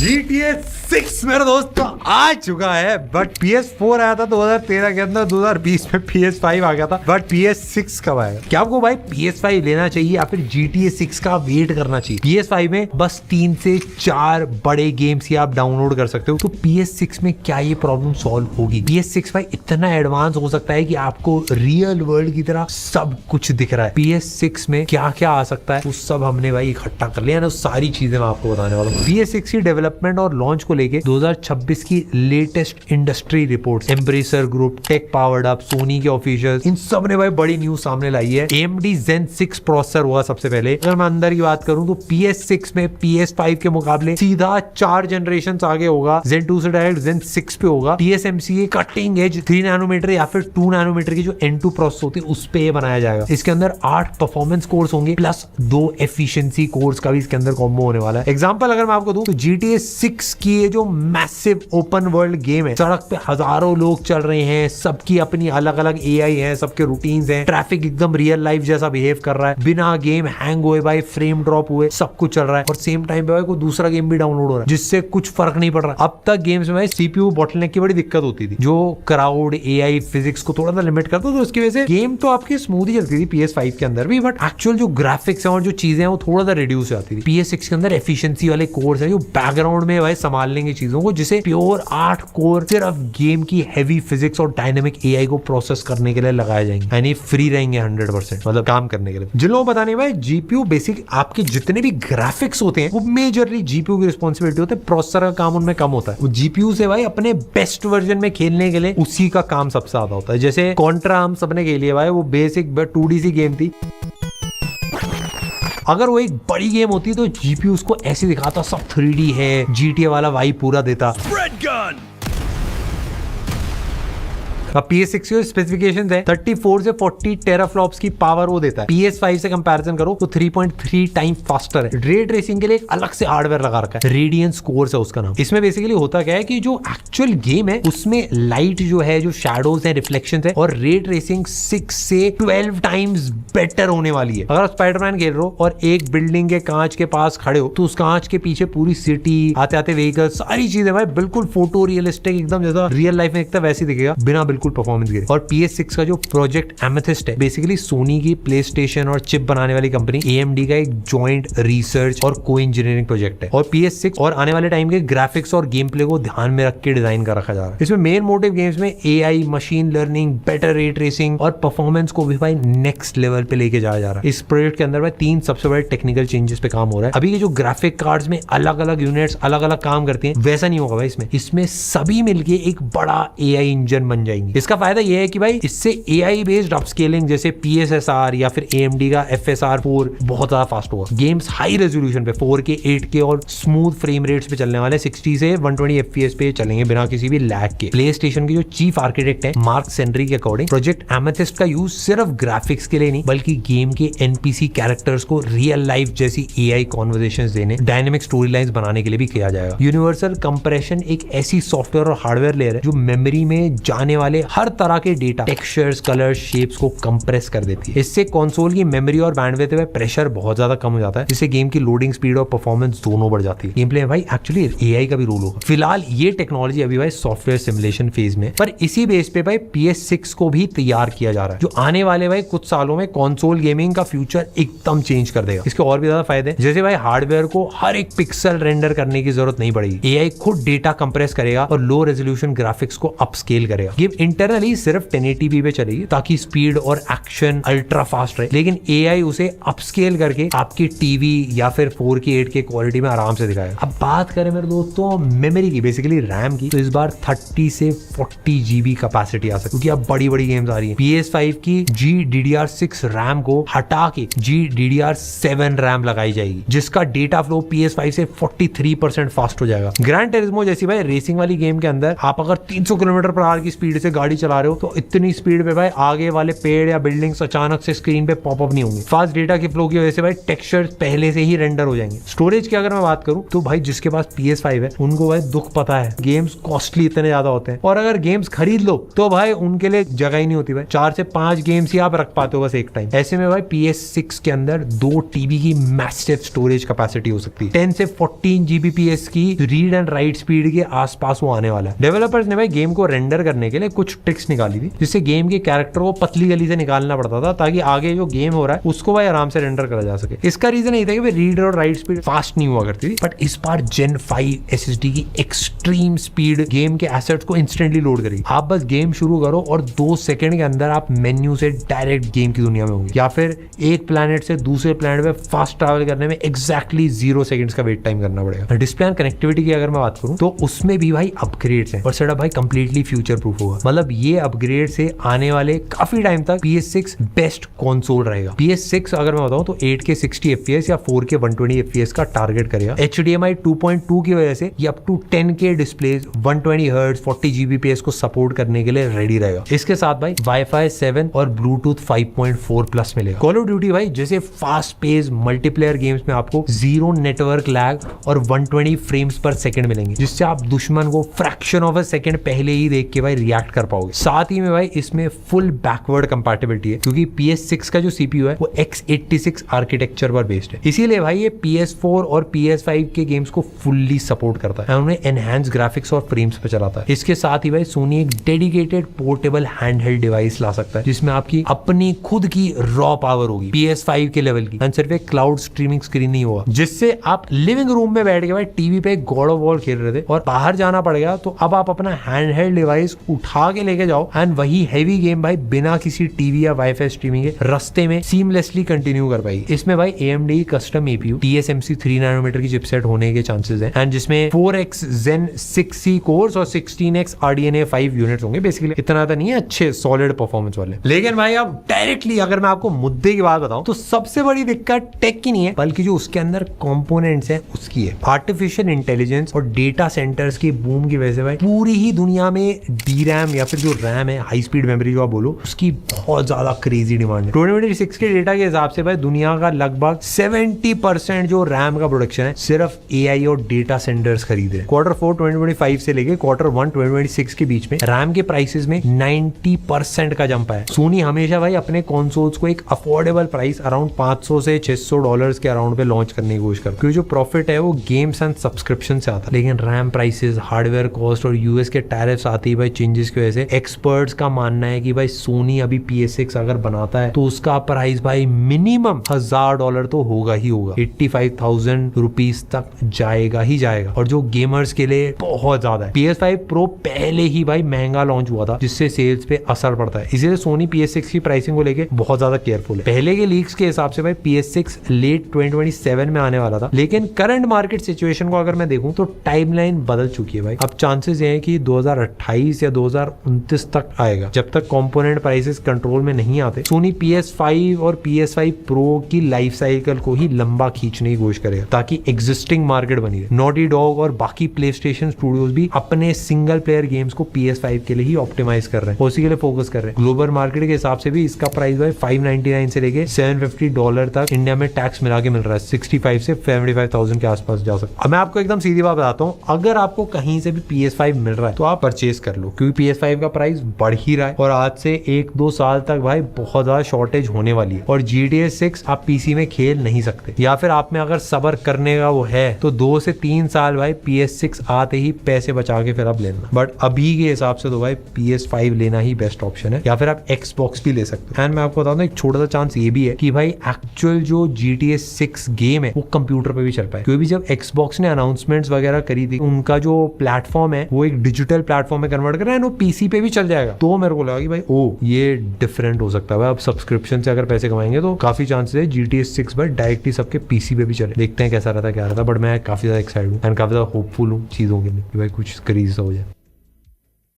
GTA 6 मेरे दोस्त तो आ चुका है, बट PS4 आया था 2013 के अंदर, 2020 में PS5 आ गया था, बट PS6 कब आएगा? क्या आपको भाई PS5 लेना चाहिए या फिर GTA 6 का वेट करना चाहिए? PS5 में बस 3 से 4 बड़े गेम्स ही आप डाउनलोड कर सकते हो, तो PS6 में क्या ये प्रॉब्लम सॉल्व होगी? PS6 भाई इतना एडवांस हो सकता है कि आपको रियल वर्ल्ड की तरह सब कुछ दिख रहा है। PS6 में क्या क्या आ सकता है वो सब हमने भाई इकट्ठा कर लिया ना, सारी चीजें मैं आपको बताने वाला हूँ। PS6 की डेवलपमेंट और लॉन्च को लेके 2026 की latest industry reports, Embracer group, tech powered up, Sony के ऑफिशियल्स, इन सब ने भाई बड़ी न्यूज सामने लाई है। AMD Zen 6 प्रोसेसर हुआ सबसे पहले। अगर मैं अंदर की बात करूं तो PS6 में PS5 के मुकाबले सीधा 4 जनरेशन आगे होगा। Zen 2 से डायरेक्ट Zen 6 पे होगा। TSMC कटिंग एज 3 नैनोमीटर या फिर 2 नैनोमीटर की जो N2 प्रोसेस होती है उस पे ये बनाया जाएगा। इसके अंदर 8 परफॉर्मेंस कोर्स होंगे प्लस 2 एफिशिएंसी कोर्स का भी इसके अंदर कॉम्बो होने वाला है। एग्जांपल अगर मैं आपको दूं तो GTA 6 की ये जो मैसिव ओपन वर्ल्ड गेम है, सड़क पे हजारों लोग चल रहे हैं, सबकी अपनी अलग अलग AI है, सबके रूटीन्स हैं, ट्रैफिक एकदम रियल लाइफ जैसा बिहेव कर रहा है, बिना गेम हैंग हुए भाई, फ्रेम ड्रॉप हुए, सब कुछ चल रहा है और सेम टाइम पे भाई कोई दूसरा गेम भी डाउनलोड हो रहा है जिससे कुछ फर्क नहीं पड़ रहा। अब तक गेम्स में भाई CPU बॉटलनेक की बड़ी दिक्कत होती थी, जो क्राउड AI फिजिक्स को थोड़ा सा लिमिट करता, तो उसकी वजह से गेम तो आपकी स्मूथ ही चलती थी PS5 के अंदर भी, बट एक्चुअल जो ग्राफिक्स है और जो चीजें हैं वो थोड़ा सा रिड्यूस हो जाती थी। PS6 के अंदर एफिशिएंसी वाले कोर्स है जो बैकग्राउंड में भाई संभाल लेंगे चीजों को, जिसे प्योर 8 कोर सिर्फ गेम की हैवी फिजिक्स और डायनेमिक AI को प्रोसेस करने के लिए लगाए जाएंगे, यानी फ्री रहेंगे 100%, मतलब काम करने के लिए। जिन लोगों को पता नहीं भाई, GPU बेसिक आपके जितने भी ग्राफिक्स होते हैं वो मेजरली GPU की रिस्पॉन्सिबिलिटी होती है, प्रोसेसर का काम उनमें कम होता है। वो GPU से भाई अपने बेस्ट वर्जन में खेलने के लिए उसी का काम सबसे ज्यादा होता है। जैसे कॉन्ट्रा हम सबने खेली है भाई, वो बेसिक 2D सी गेम थी, अगर वो एक बड़ी गेम होती तो GPU उसको ऐसे दिखाता सब 3D है, GTA वाला वाइब पूरा देता। PS6 के स्पेसिफिकेशंस है 34 से 40 टेराफ्लॉप्स की पावर वो देता है। PS5 से कंपैरिजन करो तो 3.3 टाइम फास्टर है। रे ट्रेसिंग के लिए एक अलग से हार्डवेयर लगा रखा है, रेडियंस कोर्स है उसका नाम। इसमें बेसिकली होता क्या है कि जो एक्चुअल गेम है उसमें लाइट जो है, जो शैडोज है, रिफ्लेक्शंस है, और रे ट्रेसिंग 6 से 12 टाइम्स बेटर होने वाली है। अगर आप स्पाइडरमैन खेल रहे हो और एक बिल्डिंग के कांच के पास खड़े हो तो उस कांच के पीछे पूरी सिटी, आते आते व्हीकल, सारी चीजें भाई बिल्कुल फोटो रियलिस्टिक, एकदम जैसा रियल लाइफ में दिखता है वैसे दिखेगा, बिना परफॉर्मेंस गिरे। और PS6 का जो प्रोजेक्ट एमेथिस्ट है, बेसिकली सोनी की प्लेस्टेशन और चिप बनाने वाली कंपनी AMD का एक जॉइंट रिसर्च और को इंजीनियरिंग प्रोजेक्ट है। और PS6 और आने वाले टाइम के ग्राफिक्स और गेम प्ले को ध्यान में रख के डिजाइन कर रखा जा रहा है। इसमें मेन मोटिव गेम्स में AI, machine learning, better ray tracing और परफॉर्मेंस को भी भाई नेक्स्ट लेवल पे लेके जाया जा रहा है। इस प्रोजेक्ट के अंदर भाई 3 सबसे बड़े टेक्निकल चेंजेस पे काम हो रहा है। अभी के जो ग्राफिक कार्ड्स में अलग अलग यूनिट्स अलग अलग काम करती हैं, वैसा नहीं होगा भाई इसमें सभी मिलके एक बड़ा AI इंजन बन जाएंगे। इसका फायदा ये है कि भाई इससे AI बेस्ड अपस्केलिंग जैसे PSSR या फिर AMD का FSR4 बहुत ज्यादा फास्ट होगा। गेम्स हाई रेजोल्यूशन पे 4K 8K और स्मूथ फ्रेम रेट्स पे चलने वाले, 60 से 120 FPS पे चलेंगे बिना किसी भी लैग के। प्लेस्टेशन की जो चीफ आर्किटेक्ट है मार्क सेंड्री के अकॉर्डिंग प्रोजेक्ट एमेथिस्ट का यूज सिर्फ ग्राफिक्स के लिए नहीं बल्कि गेम के NPC कैरेक्टर्स को रियल लाइफ जैसी AI कॉन्वर्सेशंस देने, डायनेमिक स्टोरी लाइंस बनाने के लिए भी किया जाएगा। यूनिवर्सल कंप्रेशन एक ऐसी सॉफ्टवेयर और हार्डवेयर लेयर है जो मेमोरी में जाने वाले हर तरह के डेटा, टेक्सचर्स, कलर, शेप्स को कंप्रेस कर देती है। इससे कंसोल की मेमोरी और बैंडविड्थ में प्रेशर बहुत ज्यादा कम हो जाता है, जिससे गेम की लोडिंग स्पीड और परफॉर्मेंस दोनों बढ़ जाती है। गेम प्ले में भाई एक्चुअली AI का भी रोल होगा। फिलहाल ये टेक्नोलॉजी अभी भाई सॉफ्टवेयर सिमुलेशन फेज में, पर इसी बेस पे भाई PS6 को भी तैयार किया जा रहा है, जो आने वाले भाई कुछ सालों में कंसोल गेमिंग का फ्यूचर एकदम चेंज कर देगा। इसके और भी ज्यादा फायदे, जैसे भाई हार्डवेयर को हर एक पिक्सल रेंडर करने की जरूरत नहीं पड़ेगी, AI खुद डेटा कंप्रेस करेगा और लो रेजोल्यूशन ग्राफिक्स को अपस्केल करेगा। गेम इंटरनली सिर्फ 1080p पे चलेगी ताकि स्पीड और एक्शन अल्ट्रा फास्ट रहे, लेकिन AI उसे अपस्केल करके आपकी टीवी या फिर 4K 8K क्वालिटी में आराम से दिखाएगा। अब बात करें मेरे दोस्तों मेमोरी की, बेसिकली रैम की, तो इस बार 30 से 40 GB कैपेसिटी आ सकती है, क्योंकि अब बड़ी बड़ी गेम्स आ रही है। PS5 की GDDR6 रैम को हटा के GDDR7 रैम लगाई जाएगी, जिसका डेटा फ्लो PS5 से 43% फास्ट हो जाएगा। ग्रैंड टेरिज्मो जैसी भाई रेसिंग वाली गेम के अंदर आप अगर 300 km/h की स्पीड से गाड़ी चला रहे हो तो इतनी स्पीड पे भाई आगे वाले पेड़ या बिल्डिंग्स अचानक से स्क्रीन पे पॉपअप नहीं होंगे। फास्ट डेटा की फ्लो की वजह से भाई टेक्सचर पहले से ही रेंडर हो जाएंगे। स्टोरेज की अगर मैं बात करूं तो भाई जिसके पास PS5 है उनको भाई दुख पता है, गेम्स कॉस्टली इतने ज्यादा होते हैं और अगर गेम्स खरीद लो तो भाई उनके लिए जगह ही नहीं होती भाई। 4 से 5 गेम्स ही आप रख पाते हो बस एक टाइम। ऐसे में भाई PS6 के अंदर 2 TB की मैसिव स्टोरेज कैपेसिटी हो सकती है। 10 से 14 GBps की रीड एंड राइट स्पीड के आसपास वो आने वाला है। डेवलपर्स ने भाई गेम को रेंडर करने के लिए कुछ ट्रिक्स निकाली थी जिससे गेम के कैरेक्टर को पतली गली से निकालना पड़ता था ताकि आगे जो गेम हो रहा है उसको भाई आराम से रेंडर करा जा सके। इसका रीजन ये था कि रीड और राइट स्पीड फास्ट नहीं हुआ करती थी, बट इस बार Gen 5 SSD की एक्सट्रीम स्पीड गेम के एसेट्स को इंस्टेंटली लोड करेगी। आप बस गेम शुरू करो और 2 सेकंड के अंदर आप मेन्यू से डायरेक्ट गेम की दुनिया में होंगे, या फिर एक प्लैनेट से दूसरे प्लैनेट में फास्ट ट्रैवल करने में एग्जैक्टली 0 सेकंड्स का वेट टाइम करना पड़ेगा। डिस्प्ले एंड कनेक्टिविटी की अगर मैं बात करूं तो उसमें भी भाई अपग्रेड्स हैं और सेटअप भाई कंप्लीटली फ्यूचर प्रूफ होगा। मतलब ये अपग्रेड से आने वाले काफी टाइम तक PS6 बेस्ट कंसोल रहेगा। PS6 अगर मैं बताऊं तो 8K 60 FPS या 4K 120 FPS का टारगेट करेगा। HDMI 2.2 की वजह से ये up to 10K displays 120 Hz 40 Gbps को सपोर्ट करने के लिए रेडी रहेगा। इसके साथ भाई Wi-Fi 7 और Bluetooth 5.4 प्लस मिलेगा। कॉल ऑफ ड्यूटी भाई जैसे फास्ट पेस मल्टीप्लेयर गेम्स में आपको 0 नेटवर्क लैग और 120 फ्रेम्स पर सेकंड मिलेंगे, जिससे आप दुश्मन को फ्रैक्शन ऑफ अ सेकंड पहले ही देख के भाई रिएक्ट कर पाओगे। साथ ही में भाई इसमें फुल बैकवर्ड कंपैटिबिलिटी है क्योंकि PS6 का जो CPU है वो x86 आर्किटेक्चर पर बेस्ड है। इसीलिए भाई ये PS4 और PS5 के गेम्स को फुल्ली सपोर्ट करता है, उन्हें एनहांस ग्राफिक्स और फ्रेम्स पे चलाता है। इसके साथ ही भाई सोनी एक डेडिकेटेड पोर्टेबल हैंडहेल्ड डिवाइस ला सकता है जिसमें आपकी अपनी खुद की रॉ पावर होगी PS5 के लेवल की, एंड सिर्फ एक क्लाउड स्ट्रीमिंग स्क्रीन नहीं होगा जिससे आप लिविंग रूम में बैठ के भाई टीवी पे गॉड ऑफ वॉर खेल रहे थे और बाहर जाना पड़ेगा तो अब आप अपना हैंडहेल्ड डिवाइस उठा के लेके जाओ एंड वही हैवी गेम भाई बिना किसी टीवी या वाईफाई स्ट्रीमिंग के रास्ते में सीमलेसली कंटिन्यू कर पाएगी। इसमें भाई AMD custom APU TSMC 3 nanometer की चिपसेट होने के चांसेस हैं एंड जिसमें 4x Zen 6C कोर्स और 16x RDNA 5 यूनिट्स होंगे। बेसिकली इतना तो नहीं है, अच्छे सॉलिड परफॉर्मेंस वाले। लेकिन भाई अब डायरेक्टली अगर मैं आपको मुद्दे की बात बताऊं तो सबसे बड़ी दिक्कत टेक की नहीं है बल्कि जो उसके अंदर कंपोनेंट्स हैं उसकी है। आर्टिफिशियल इंटेलिजेंस और डेटा सेंटर्स की बूम की वजह से भाई पूरी ही दुनिया में DRAM या फिर जो RAM है हाई स्पीड मेमोरी जो आप बोलो उसकी बहुत ज्यादा क्रेजी डिमांड है। 2026 के डेटा के हिसाब से भाई दुनिया का लगभग 70% जो RAM का प्रोडक्शन है सिर्फ AI और डेटा सेंटर्स खरीद रहे हैं। Q4 2025 से लेके Q1 2026 के बीच में RAM के प्राइसेस में 90% का जंप है। सोनी हमेशा भाई अपने कंसोल्स को एक अफोर्डेबल प्राइस अराउंड $500 से $600 के अराउंड पे लॉन्च करने की कोशिश कर, क्योंकि जो प्रॉफिट है वो गेम्स एंड सब्सक्रिप्शन से आता है। लेकिन RAM प्राइसेस, हार्डवेयर कॉस्ट और US के टैरिफ्स आती है भाई चेंजेस की वजह से एक्सपर्ट्स का मानना है कि भाई सोनी अभी PS6 अगर बनाता है तो उसका प्राइस भाई मिनिमम $1000 तो होगा ही होगा, 85,000 रुपीज तक जाएगा ही जाएगा, और जो गेमर्स के लिए बहुत ज्यादा है। PS5 Pro पहले ही भाई महंगा लॉन्च हुआ था जिससे सेल्स पे असर पड़ता है, इसीलिए सोनी PS6 की प्राइसिंग को लेके बहुत ज्यादा केयरफुल है। पहले के लीक्स के हिसाब से भाई PS6 लेट 2027 में आने वाला था, लेकिन करंट मार्केट सिचुएशन को अगर मैं देखूं तो टाइमलाइन बदल चुकी है भाई। अब चांसेस ये हैं कि 2028 या 2029 तक आएगा। जब तक कंपोनेंट प्राइसेस कंट्रोल में नहीं आते सोनी PS5 और PS5 Pro की लाइफ साइकिल को ही लंबा खींचने की कोशिश करेगा ताकि एग्जिस्टिंग मार्केट बनी रहे। नॉटी डॉग और बाकी प्लेस्टेशन स्टूडियोज भी अपने सिंगल प्लेयर गेम्स को PS5 के लिए ही ऑप्टिमाइज कर रहे हैं, उसी के लिए फोकस कर रहे हैं। ग्लोबल मार्केट के हिसाब से भी इसका प्राइस भाई $599 से लेके $750 तक इंडिया में टैक्स मिला के मिल रहा है, 65 से 75,000 के आसपास जा सकता है। अब मैं आपको एकदम सीधी बात बताता हूँ, अगर आपको कहीं से भी PS5 मिल रहा है तो आप परचेज कर लो, क्योंकि PS5 का प्राइस बढ़ ही रहा है और आज से 1-2 साल तक भाई बहुत ज्यादा शॉर्टेज होने वाली है और GTA 6 आप PC में खेल नहीं सकते, या फिर आप में अगर सब्र करने का वो है तो 2 से 3 साल भाई PS6 आते ही पैसे बचा के फिर आप लेना। बट अभी के हिसाब से तो भाई PS5 लेना ही बेस्ट ऑप्शन है, या फिर आप Xbox भी ले सकते हो। एंड मैं आपको बताऊं एक छोटा सा चांस ये भी है कि भाई एक्चुअल जो GTA 6 गेम है वो कंप्यूटर पे भी चल पाए, क्योंकि जब Xbox ने अनाउंसमेंट्स वगैरह करी थी उनका जो प्लेटफॉर्म है वो एक डिजिटल प्लेटफॉर्म में कन्वर्ट कर रहा है, वो PC पे भी चल जाएगा। तो मेरे को लगा कि भाई ये डिफरेंट हो सकता है भाई, अब सब्सक्रिप्शन से अगर पैसे कमाएंगे तो काफी चांसेस है GTA 6 भाई डायरेक्टली सबके PC पे भी चले। देखते हैं कैसा रहता है क्या रहता है, बट मैं काफी ज्यादा एक्साइटेड हूँ एंड काफी ज्यादा होपफुल हूँ चीजों के लिए कि भाई कुछ क्रेजी सा हो जाए।